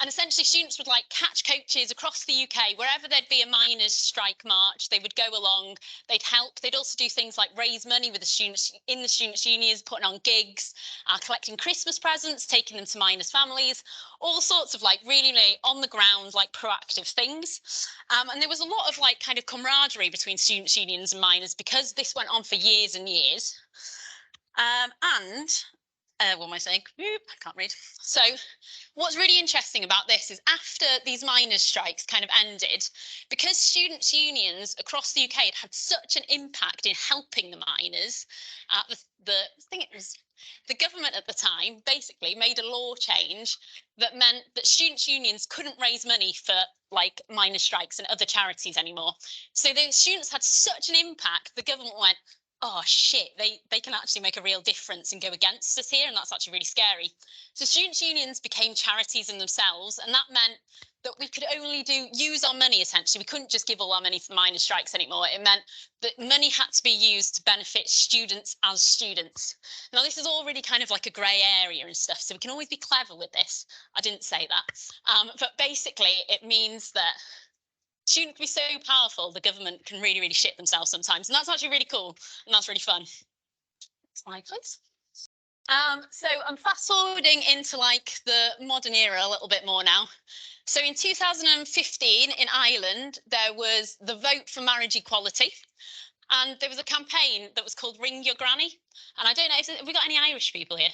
And essentially students would like catch coaches across the UK, wherever there'd be a miners' strike march, they would go along, they'd help. They'd also do things like raise money with the students in the students' unions, putting on gigs, collecting Christmas presents, taking them to miners' families, all sorts of like really on the ground, like proactive things. And there was a lot of like kind of camaraderie between students' unions and miners because this went on for years and years. What am I saying? I can't read. So what's really interesting about this is after these miners' strikes kind of ended, because students' unions across the UK had such an impact in helping the miners, the government at the time basically made a law change that meant that students' unions couldn't raise money for like miners' strikes and other charities anymore. So the students had such an impact, the government went, oh shit, they can actually make a real difference and go against us here, and that's actually really scary. So students' unions became charities in themselves, and that meant that we could only use our money essentially. We couldn't just give all our money to miners' strikes anymore. It meant that money had to be used to benefit students as students. Now this is already kind of like a grey area and stuff, so we can always be clever with this. I didn't say that, but basically it means that students can be so powerful, the government can really shit themselves sometimes, and that's actually really cool, and that's really fun. Slide, please. So I'm fast forwarding into like the modern era a little bit more now. So in 2015 in Ireland, there was the vote for marriage equality, and there was a campaign that was called Ring Your Granny. And I don't know, have we got any Irish people here?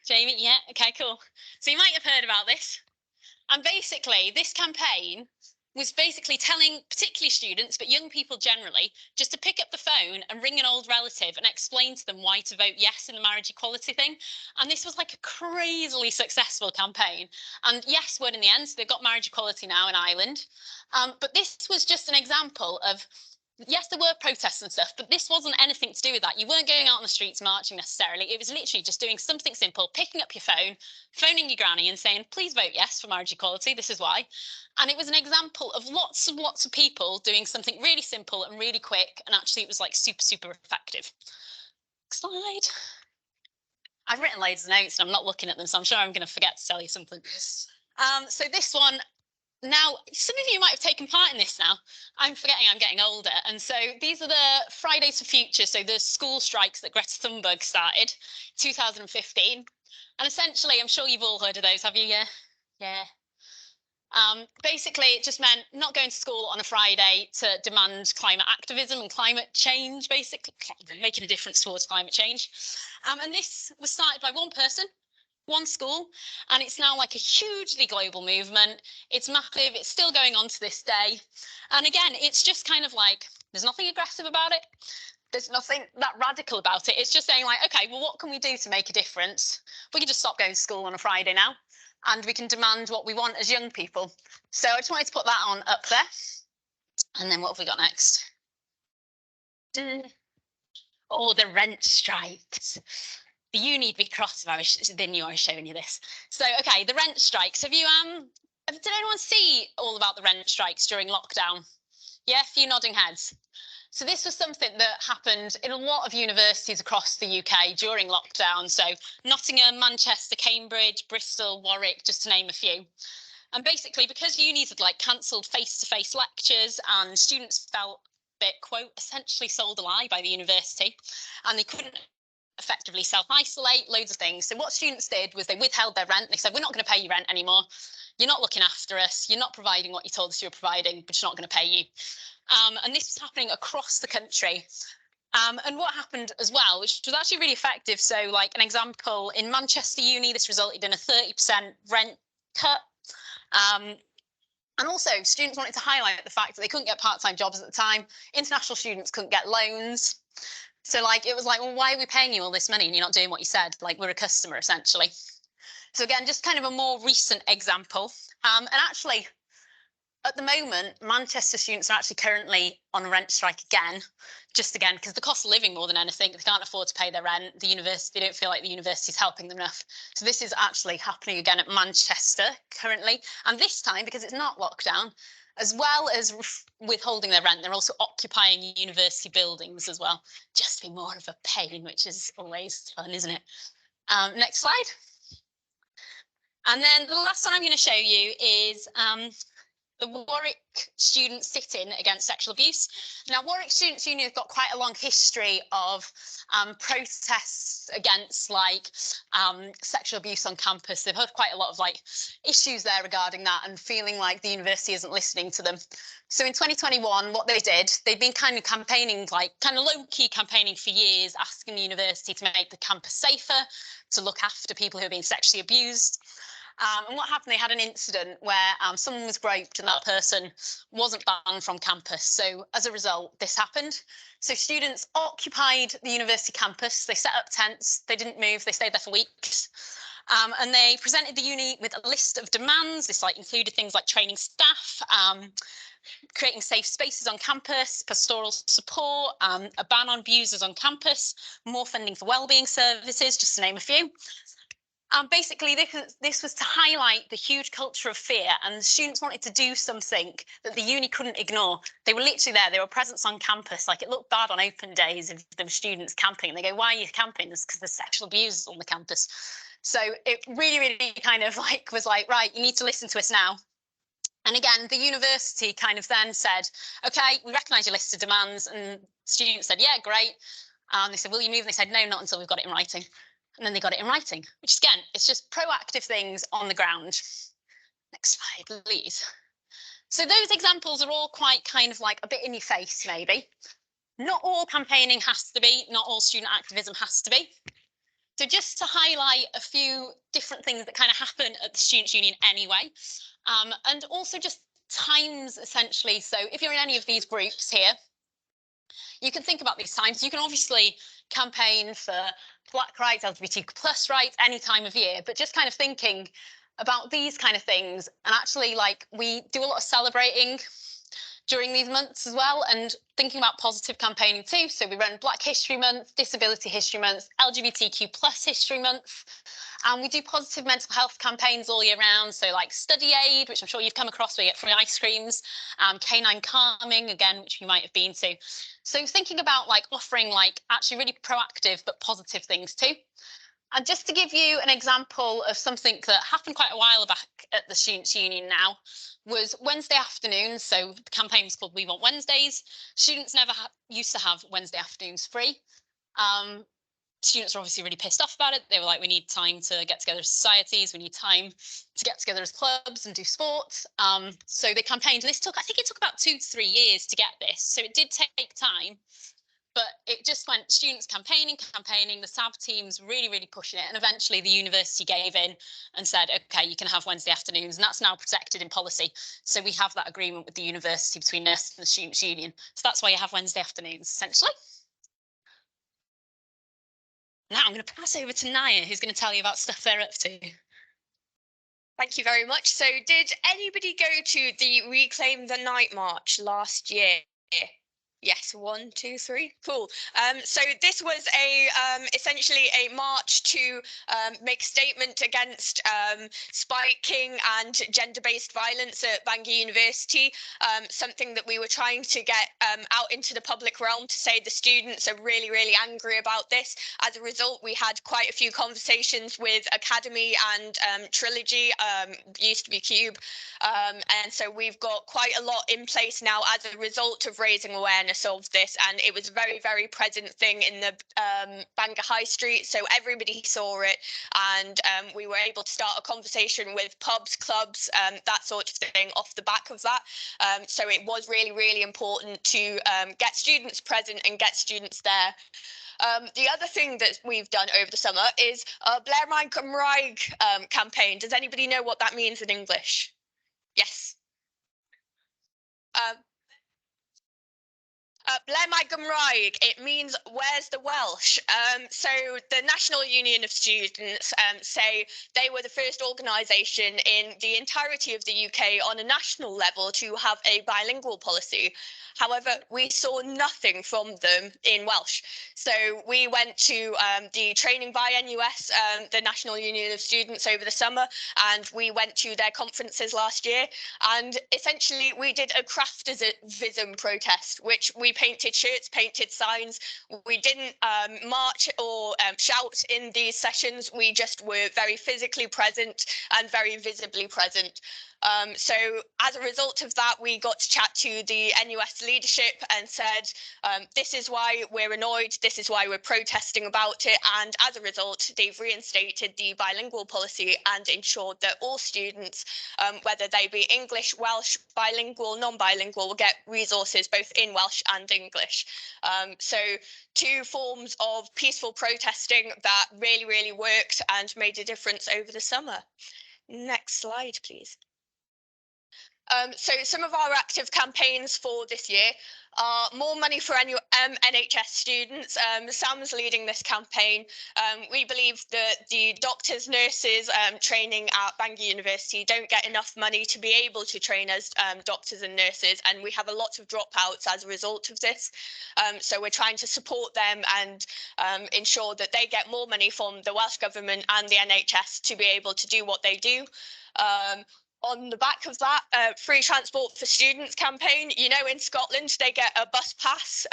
Jamie, yeah, okay, cool. So you might have heard about this. And basically this campaign was basically telling particularly students, but young people generally, just to pick up the phone and ring an old relative and explain to them why to vote yes in the marriage equality thing. And this was like a crazily successful campaign. And yes won in the end, so they've got marriage equality now in Ireland. But this was just an example of, yes, there were protests and stuff, but this wasn't anything to do with that. You weren't going out on the streets marching necessarily. It was literally just doing something simple, picking up your phone, phoning your granny and saying, please vote yes for marriage equality, this is why. And it was an example of lots of people doing something really simple and really quick, and actually it was like super effective. Next slide. I've written loads of notes and I'm not looking at them, so I'm sure I'm going to forget to tell you something. So this one, now, some of you might have taken part in this now. I'm forgetting I'm getting older. And so these are the Fridays for Future. So the school strikes that Greta Thunberg started 2015. And essentially, I'm sure you've all heard of those, have you? Yeah. Basically, it just meant not going to school on a Friday to demand climate activism and climate change, basically, making a difference towards climate change. And this was started by one person, one school, and it's now like a hugely global movement. It's massive, it's still going on to this day. And again, it's just kind of like, there's nothing aggressive about it. There's nothing that radical about it. It's just saying like, okay, well, what can we do to make a difference? We can just stop going to school on a Friday now, and we can demand what we want as young people. So I just wanted to put that on up there. And then what have we got next? Oh, the rent strikes. You need to be cross if they knew I was showing you this. So, okay, the rent strikes. Did anyone see all about the rent strikes during lockdown? Yeah, a few nodding heads. So this was something that happened in a lot of universities across the UK during lockdown. So Nottingham, Manchester, Cambridge, Bristol, Warwick, just to name a few. And basically, because unis had like cancelled face-to-face lectures and students felt a bit, quote, essentially sold a lie by the university, and they couldn't effectively self-isolate, loads of things. So what students did was they withheld their rent. They said, we're not going to pay you rent anymore. You're not looking after us. You're not providing what you told us you were providing, but you're not going to pay you. And this was happening across the country. And what happened as well, which was actually really effective. So like an example, in Manchester Uni, this resulted in a 30% rent cut. And also students wanted to highlight the fact that they couldn't get part-time jobs at the time. International students couldn't get loans. So like, it was like, well, why are we paying you all this money and you're not doing what you said? Like, we're a customer, essentially. So again, just kind of a more recent example. And actually, at the moment, Manchester students are actually currently on a rent strike again, because the cost of living more than anything, they can't afford to pay their rent. The university, they don't feel like the university is helping them enough. So this is actually happening again at Manchester currently. And this time, because it's not lockdown, as well as withholding their rent, they're also occupying university buildings as well, just to be more of a pain, which is always fun, isn't it? Next slide. And then the last one I'm going to show you is the Warwick student sit-in against sexual abuse. Now, Warwick Students' Union have got quite a long history of protests against sexual abuse on campus. They've had quite a lot of issues there regarding that and feeling like the university isn't listening to them. So in 2021, what they did, they've been kind of campaigning, kind of low-key campaigning for years, asking the university to make the campus safer, to look after people who are being sexually abused. And what happened, they had an incident where someone was groped and that person wasn't banned from campus. So as a result, this happened. So students occupied the university campus, they set up tents, they didn't move, they stayed there for weeks. And they presented the uni with a list of demands. This included things like training staff, creating safe spaces on campus, pastoral support, a ban on abusers on campus, more funding for wellbeing services, just to name a few. Basically, this was to highlight the huge culture of fear, and the students wanted to do something that the uni couldn't ignore. They were literally there, they were presence on campus. It looked bad on open days if there were students camping. And they go, why are you camping? It's because there's sexual abuse on the campus. So it really, really kind of was right, you need to listen to us now. And again, the university kind of then said, okay, we recognise your list of demands. And students said, yeah, great. They said, will you move? And they said, no, not until we've got it in writing. And then they got it in writing, which again, it's just proactive things on the ground. Next slide, please. So those examples are all quite kind of a bit in your face, maybe. Not all campaigning has to be, not all student activism has to be. So just to highlight a few different things that kind of happen at the Students' Union anyway, and also just times essentially. So if you're in any of these groups here, you can think about these times. You can obviously campaign for Black rights, LGBTQ plus rights, any time of year, but just kind of thinking about these kind of things. And actually, we do a lot of celebrating during these months as well, and thinking about positive campaigning too. So we run Black History Month, Disability History Month, LGBTQ plus History Month. And we do positive mental health campaigns all year round. So Study Aid, which I'm sure you've come across, where you get free ice creams, Canine Calming, again, which you might have been to. So thinking about offering actually really proactive but positive things too. And just to give you an example of something that happened quite a while back at the Students' Union now, was Wednesday afternoons. So the campaign was called We Want Wednesdays. Students never used to have Wednesday afternoons free. Students are obviously really pissed off about it. They were like, we need time to get together as societies. We need time to get together as clubs and do sports. So they campaigned. This I think it took about 2 to 3 years to get this. So it did take time, but it just went students campaigning, the SAB teams really, really pushing it. And eventually the university gave in and said, okay, you can have Wednesday afternoons. And that's now protected in policy. So we have that agreement with the university between us and the Students' Union. So that's why you have Wednesday afternoons, essentially. Now I'm going to pass over to Naya, who's going to tell you about stuff they're up to. Thank you very much. So did anybody go to the Reclaim the Night March last year? Yes, 1, 2, 3. Cool. So this was essentially a march to make a statement against spiking and gender-based violence at Bangor University. Something that we were trying to get out into the public realm, to say the students are really, really angry about this. As a result, we had quite a few conversations with Academy and Trilogy, used to be Cube. And so we've got quite a lot in place now as a result of raising awareness of this, and it was a very, very present thing in the Bangor High Street, so everybody saw it, and we were able to start a conversation with pubs, clubs, that sort of thing off the back of that. So it was really, really important to get students present and get students there. The other thing that we've done over the summer is Blair My Gymraeg campaign. Does anybody know what that means in English? Yes. Blair My Gymraeg, it means where's the Welsh? So the National Union of Students say they were the first organisation in the entirety of the UK on a national level to have a bilingual policy. However, we saw nothing from them in Welsh. So we went to the training by NUS, the National Union of Students, over the summer, and we went to their conferences last year. And essentially, we did a craftism protest, which we painted shirts, painted signs. We didn't march or shout in these sessions. We just were very physically present and very visibly present. So as a result of that, we got to chat to the NUS leadership and said, this is why we're annoyed, this is why we're protesting about it. And as a result, they've reinstated the bilingual policy and ensured that all students, whether they be English, Welsh, bilingual, non-bilingual, will get resources both in Welsh and English. So two forms of peaceful protesting that really, really worked and made a difference over the summer. Next slide, please. So some of our active campaigns for this year are more money for NHS students. Sam's leading this campaign. We believe that the doctors, nurses training at Bangor University don't get enough money to be able to train as doctors and nurses, and we have a lot of dropouts as a result of this. So we're trying to support them and ensure that they get more money from the Welsh Government and the NHS to be able to do what they do. On the back of that, free transport for students campaign, you know, in Scotland, they get a bus pass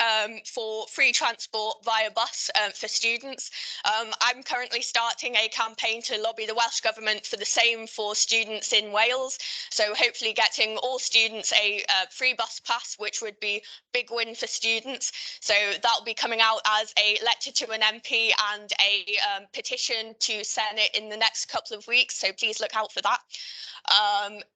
for free transport via bus for students. I'm currently starting a campaign to lobby the Welsh Government for the same for students in Wales. So hopefully getting all students a free bus pass, which would be a big win for students. So that'll be coming out as a letter to an MP and a petition to Senate in the next couple of weeks. So please look out for that.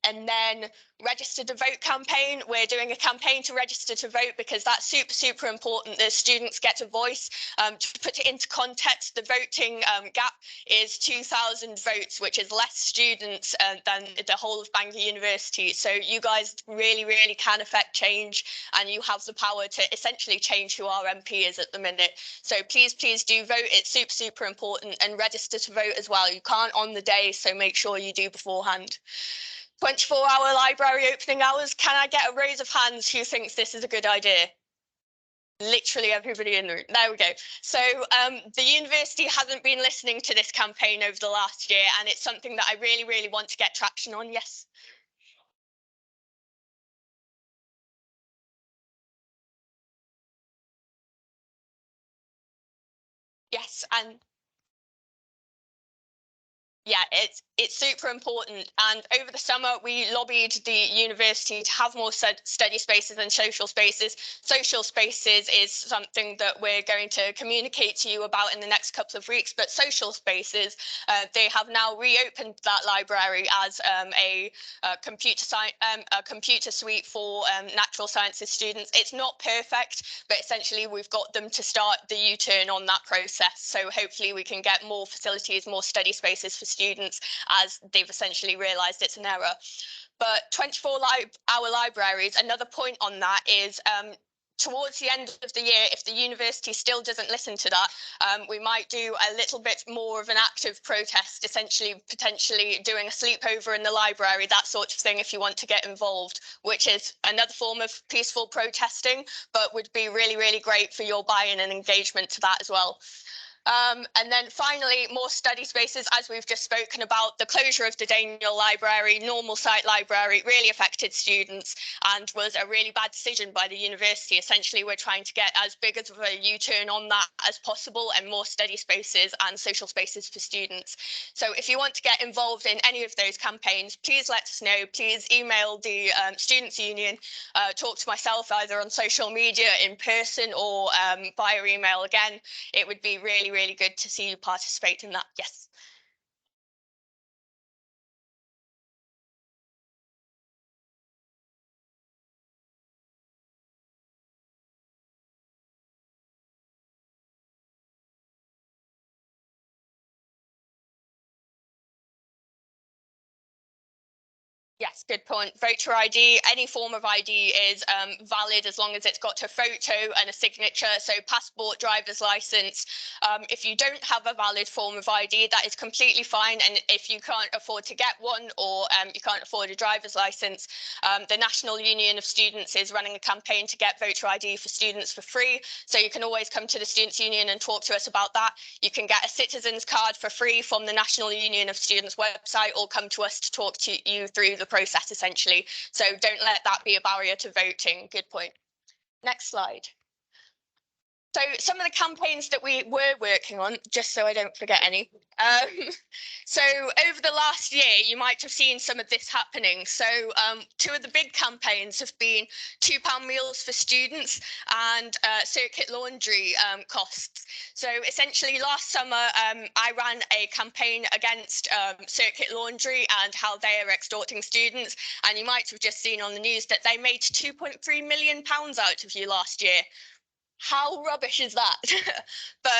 And then register to vote campaign. We're doing a campaign to register to vote because that's super important that students get a voice. To put it into context, the voting gap is 2,000 votes, which is less students than the whole of Bangor University. So you guys really can affect change, and you have the power to essentially change who our MP is at the minute. So please do vote. It's super important, and register to vote as well. You can't on the day, so make sure you do beforehand. 24-hour library opening hours. Can I get a raise of hands who thinks this is a good idea? Literally everybody in the room. There we go. So the university hasn't been listening to this campaign over the last year, and it's something that I really want to get traction on. Yes. Yes, and yeah, it's super important. And over the summer, we lobbied the university to have more study spaces and social spaces. Social spaces is something that we're going to communicate to you about in the next couple of weeks. But social spaces, they have now reopened that library as a computer suite for natural sciences students. It's not perfect, but essentially we've got them to start the U-turn on that process. So hopefully we can get more facilities, more study spaces for students, as they've essentially realised it's an error. But 24-hour libraries, another point on that is towards the end of the year, if the university still doesn't listen to that, we might do a little bit more of an active protest, essentially potentially doing a sleepover in the library, that sort of thing, if you want to get involved, which is another form of peaceful protesting, but would be really great for your buy-in and engagement to that as well. And then finally, more study spaces, as we've just spoken about. The closure of the Daniel Library, normal site library, really affected students and was a really bad decision by the university. Essentially, we're trying to get as big of a U-turn on that as possible, and more study spaces and social spaces for students. So if you want to get involved in any of those campaigns, please let us know. Please email the Students' Union, talk to myself either on social media, in person, or via email again. It would be really good to see you participate in that. Yes. Yes, good point. Voter ID, any form of ID is valid as long as it's got a photo and a signature. So passport, driver's license. If you don't have a valid form of ID, that is completely fine. And if you can't afford to get one, or you can't afford a driver's license, the National Union of Students is running a campaign to get voter ID for students for free. So you can always come to the Students' Union and talk to us about that. You can get a citizen's card for free from the National Union of Students website, or come to us to talk to you through the process, essentially. So don't let that be a barrier to voting. Good point. Next slide. So some of the campaigns that we were working on, just so I don't forget any. So over the last year, you might have seen some of this happening. So two of the big campaigns have been £2 meals for students and circuit laundry costs. So essentially last summer, I ran a campaign against circuit laundry and how they are extorting students. And you might have just seen on the news that they made £2.3 million out of you last year. How rubbish is that? But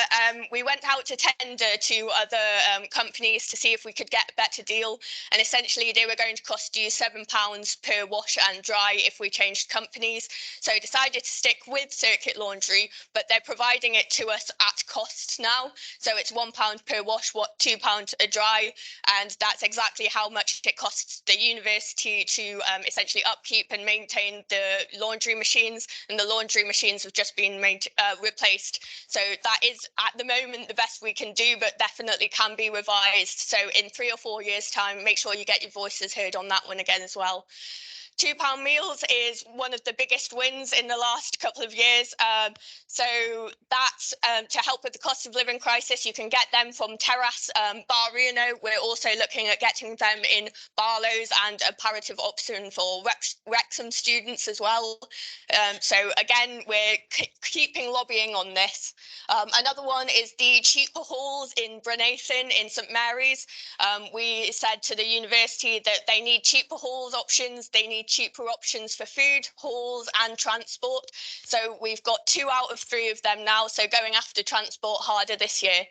we went out to tender to other companies to see if we could get a better deal. And essentially, they were going to cost you £7 per wash and dry if we changed companies. So I decided to stick with Circuit Laundry, but they're providing it to us at cost now. So it's £1 per wash, £2 a dry. And that's exactly how much it costs the university to essentially upkeep and maintain the laundry machines. And the laundry machines have just been replaced. So that is at the moment the best we can do, but definitely can be revised. So in 3 or 4 years' time, make sure you get your voices heard on that one again as well. £2 meals is one of the biggest wins in the last couple of years. So that's to help with the cost of living crisis. You can get them from Terrace, Barrino. We're also looking at getting them in Barlow's and a palliative option for Wrexham students as well. So again, we're keeping lobbying on this. Another one is the cheaper halls in Brynathan in St Mary's. We said to the university that they need cheaper halls options. They need cheaper options for food, halls and transport. So we've got 2 out of 3 of them now. So going after transport harder this year.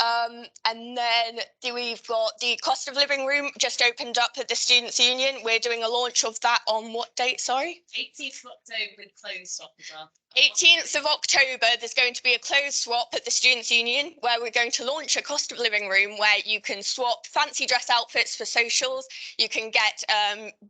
And then we've got the cost of living room just opened up at the Students' Union. We're doing a launch of that on what date, sorry? 18th of October with clothes swap as well. 18th of October, there's going to be a clothes swap at the Students' Union where we're going to launch a cost of living room where you can swap fancy dress outfits for socials. You can get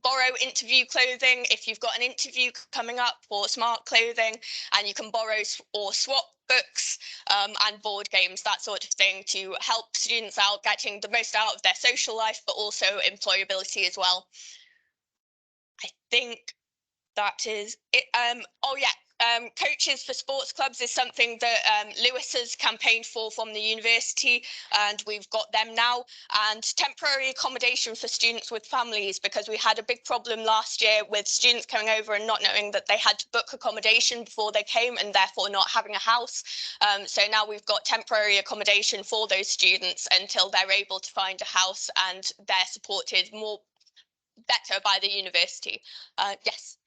borrow interview clothing if you've got an interview coming up, or smart clothing, and you can borrow or swap books and board games, that sort of thing, to help students out getting the most out of their social life, but also employability as well. I think that is it. Oh yeah. Coaches for sports clubs is something that Lewis has campaigned for from the university, and we've got them now. And temporary accommodation for students with families, because we had a big problem last year with students coming over and not knowing that they had to book accommodation before they came, and therefore not having a house. So now we've got temporary accommodation for those students until they're able to find a house, and they're supported better by the university. Yes.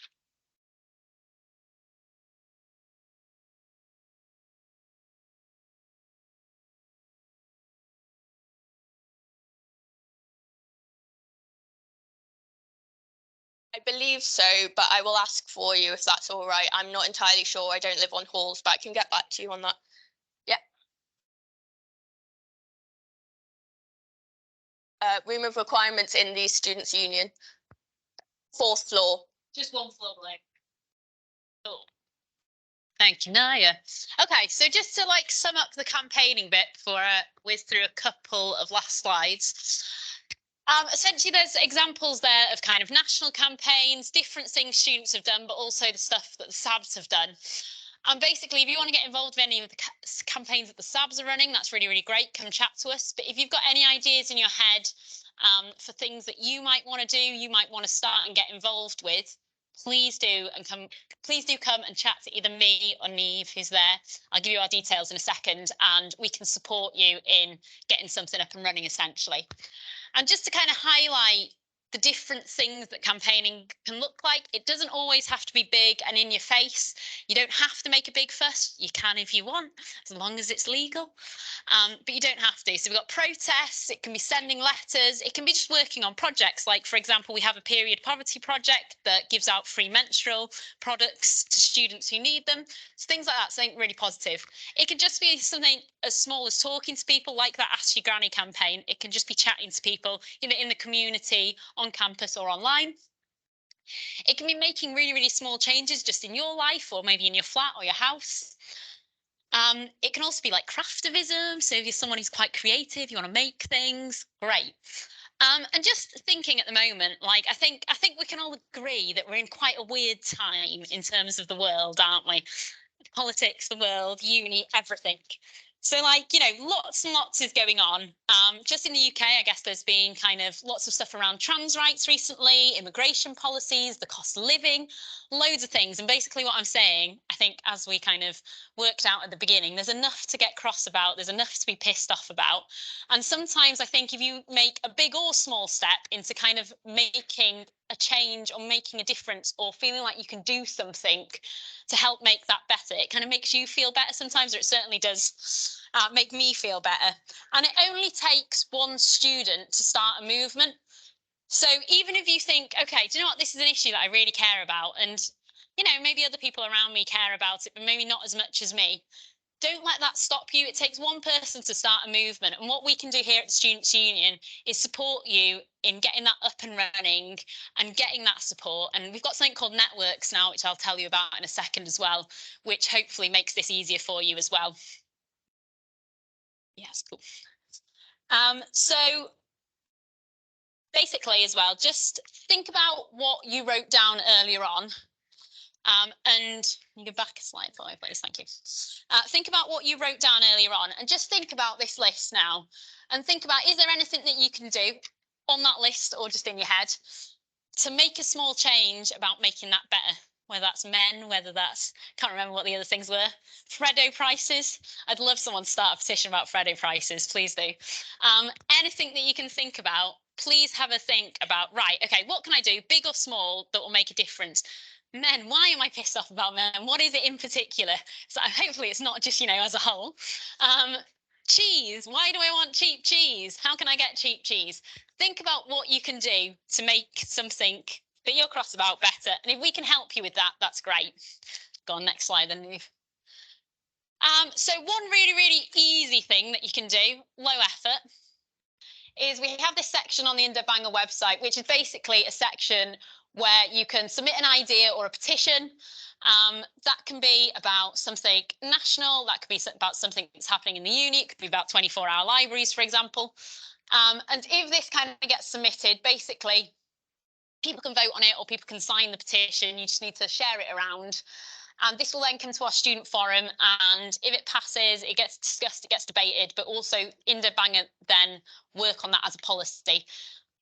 I believe so, but I will ask for you if that's all right. I'm not entirely sure. I don't live on halls, but I can get back to you on that. Yeah. Room of requirements in the Students' Union. 4th floor. Just 1 floor below. Cool. Thank you, Naya. Okay, so just to sum up the campaigning bit before I whiz through a couple of last slides. Essentially, there's examples there of kind of national campaigns, different things students have done, but also the stuff that the SABs have done. And basically, if you want to get involved with any of the campaigns that the SABs are running, that's really, really great. Come chat to us. But if you've got any ideas in your head for things that you might want to do, you might want to start and get involved with, please do come and chat to either me or Neve, who's there. I'll give you our details in a second, and we can support you in getting something up and running, essentially. And just to kind of highlight the different things that campaigning can look like, it doesn't always have to be big and in your face. You don't have to make a big fuss. You can if you want, as long as it's legal. But you don't have to. So we've got protests, it can be sending letters, it can be just working on projects. Like, for example, we have a period poverty project that gives out free menstrual products to students who need them. So things like that, something really positive. It can just be something as small as talking to people, like that Ask Your Granny campaign. It can just be chatting to people, in the community, on campus or online. It can be making really, really small changes just in your life, or maybe in your flat or your house. It can also be like craftivism. So if you're someone who's quite creative, you want to make things, great. And just thinking at the moment, like I think we can all agree that we're in quite a weird time in terms of the world, aren't we? Politics, the world, uni, everything. So, like, you know, lots and lots is going on. Just in the UK, I guess there's been kind of lots of stuff around trans rights recently, immigration policies, the cost of living, loads of things. And basically what I'm saying, I think as we kind of worked out at the beginning, there's enough to get cross about, there's enough to be pissed off about. And sometimes I think if you make a big or small step into kind of making a change or making a difference or feeling like you can do something to help make that better, it kind of makes you feel better sometimes, or it certainly does make me feel better. And it only takes one student to start a movement. So even if you think, okay, do you know what, this is an issue that I really care about, and you know, maybe other people around me care about it, but maybe not as much as me, don't let that stop you. It takes one person to start a movement. And what we can do here at the Students' Union is support you in getting that up and running and getting that support. And we've got something called networks now, which I'll tell you about in a second as well, which hopefully makes this easier for you as well. Yes, cool. So basically as well, just think about what you wrote down earlier on. And you go back a slide for me, please. Thank you. Think about what you wrote down earlier on and just think about this list now and think about, is there anything that you can do on that list or just in your head to make a small change about making that better? Whether that's men, whether that's, can't remember what the other things were. Freddo prices. I'd love someone to start a petition about Freddo prices. Please do. Anything that you can think about, please have a think about, right, okay, what can I do, big or small, that will make a difference? Men, why am I pissed off about men? What is it in particular? So hopefully it's not just, you know, as a whole. Cheese, why do I want cheap cheese? How can I get cheap cheese? Think about what you can do to make something that you're cross about better. And if we can help you with that, that's great. Go on, next slide then, Neve. So one really, really easy thing that you can do, low effort, is we have this section on the Undeb Bangor website, which is basically a section where you can submit an idea or a petition. That can be about something national, that could be about something that's happening in the uni, it could be about 24-hour libraries, for example. And if this kind of gets submitted, basically, people can vote on it or people can sign the petition, you just need to share it around. And this will then come to our student forum, and if it passes, it gets discussed, it gets debated, but also Undeb Bangor then work on that as a policy.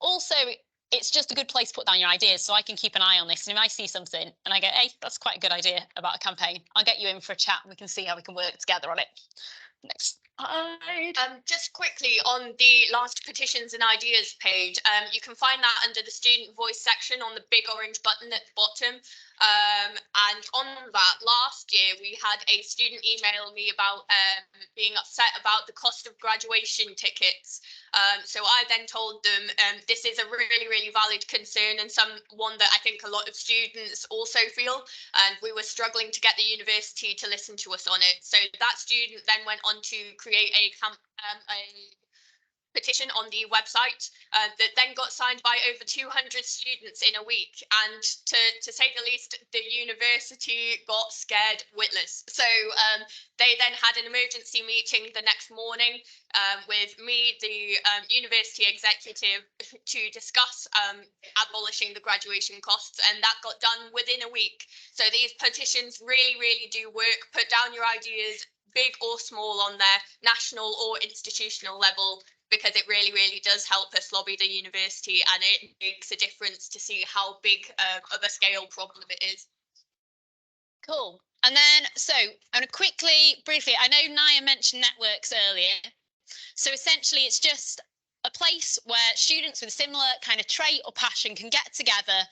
Also, it's just a good place to put down your ideas, so I can keep an eye on this. And if I see something and I go, hey, that's quite a good idea about a campaign, I'll get you in for a chat and we can see how we can work together on it. Next slide. Just quickly on the last petitions and ideas page, you can find that under the student voice section on the big orange button at the bottom. And on that, last year we had a student email me about being upset about the cost of graduation tickets. So I then told them this is a really, really valid concern and one that I think a lot of students also feel, and we were struggling to get the university to listen to us on it. So that student then went on to create a petition on the website that then got signed by over 200 students in a week, and to say the least, the university got scared witless. So they then had an emergency meeting the next morning with me, the university executive, to discuss abolishing the graduation costs, and that got done within a week. So these petitions really, really do work. Put down your ideas, big or small, on their national or institutional level, because it really, really does help us lobby the university, and it makes a difference to see how big of a scale problem it is. Cool. And then, so I'm going to quickly, briefly, I know Naya mentioned networks earlier. So essentially, it's just a place where students with a similar kind of trait or passion can get together,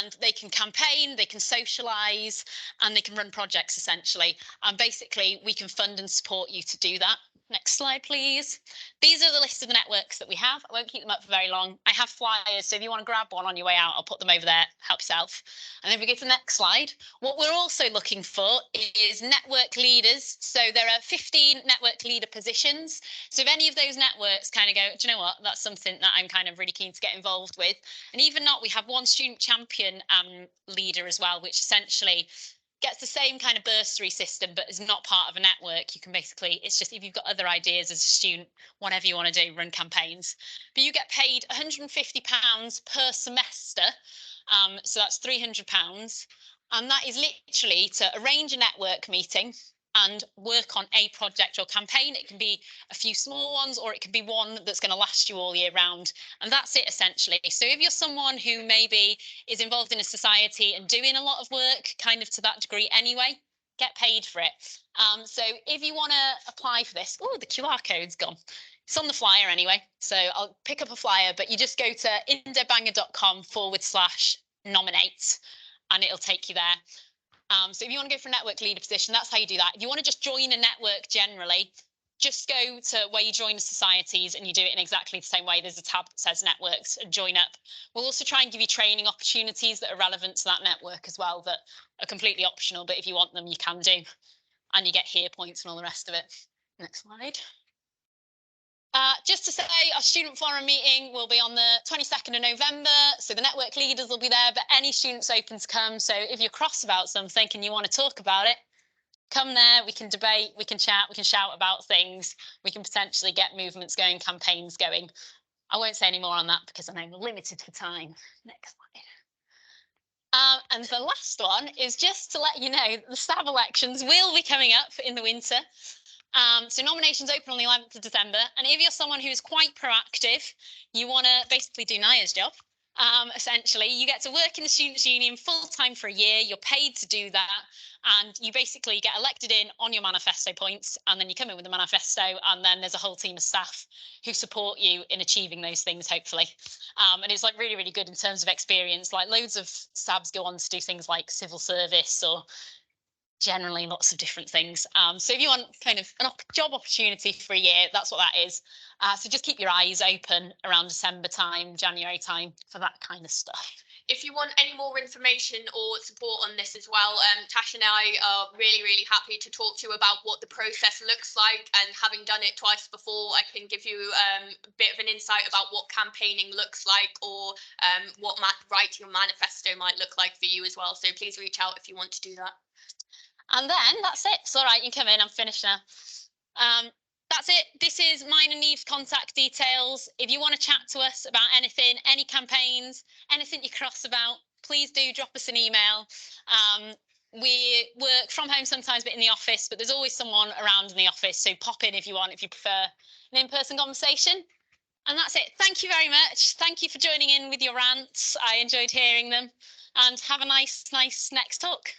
and they can campaign, they can socialise, and they can run projects, essentially. And basically, we can fund and support you to do that. Next slide, please. These are the list of the networks that we have. I won't keep them up for very long. I have flyers, so if you want to grab one on your way out, I'll put them over there. Help yourself. And then we go to the next slide. What we're also looking for is network leaders. So there are 15 network leader positions. So if any of those networks kind of go, do you know what, that's something that I'm kind of really keen to get involved with. And even not, we have one student champion leader as well, which essentially gets the same kind of bursary system, but is not part of a network. You can basically, it's just if you've got other ideas as a student, whatever you want to do, run campaigns. But you get paid £150 per semester. So that's £300. And that is literally to arrange a network meeting and work on a project or campaign. It can be a few small ones, or it can be one that's going to last you all year round. And that's it, essentially. So if you're someone who maybe is involved in a society and doing a lot of work kind of to that degree anyway, get paid for it. So if you want to apply for this, oh, the QR code's gone. It's on the flyer anyway, so I'll pick up a flyer, but you just go to indebanger.com/nominate and it'll take you there. So if you want to go for a network leader position, that's how you do that. If you want to just join a network generally, just go to where you join the societies and you do it in exactly the same way. There's a tab that says networks and join up. We'll also try and give you training opportunities that are relevant to that network as well, that are completely optional, but if you want them, you can do. And you get here points and all the rest of it. Next slide. Just to say, our student forum meeting will be on the 22nd of November. So the network leaders will be there, but any students open to come. So if you're cross about something and you want to talk about it, come there, we can debate, we can chat, we can shout about things. We can potentially get movements going, campaigns going. I won't say any more on that because I know we're limited for time. Next slide. And the last one is just to let you know that the SAB elections will be coming up in the winter. So nominations open on the 11th of December. And if you're someone who's quite proactive, you want to basically do Naya's job. Essentially, you get to work in the Students' Union full-time for a year. You're paid to do that. And you basically get elected in on your manifesto points. And then you come in with a manifesto. And then there's a whole team of staff who support you in achieving those things, hopefully. And it's like really, really good in terms of experience. Like loads of SABs go on to do things like civil service or generally lots of different things. So if you want kind of a job opportunity for a year, that's what that is. So just keep your eyes open around December time, January time for that kind of stuff. If you want any more information or support on this as well, Tash and I are really, really happy to talk to you about what the process looks like. And having done it twice before, I can give you a bit of an insight about what campaigning looks like, or what writing a manifesto might look like for you as well. So please reach out if you want to do that. And then that's it. It's all right, you can come in, I'm finished now. That's it. This is mine and Neve's contact details. If you want to chat to us about anything, any campaigns, anything you're cross about, please do drop us an email. We work from home sometimes, but in the office, but there's always someone around in the office. So pop in if you want, if you prefer an in-person conversation. And that's it. Thank you very much. Thank you for joining in with your rants. I enjoyed hearing them. And have a nice next talk.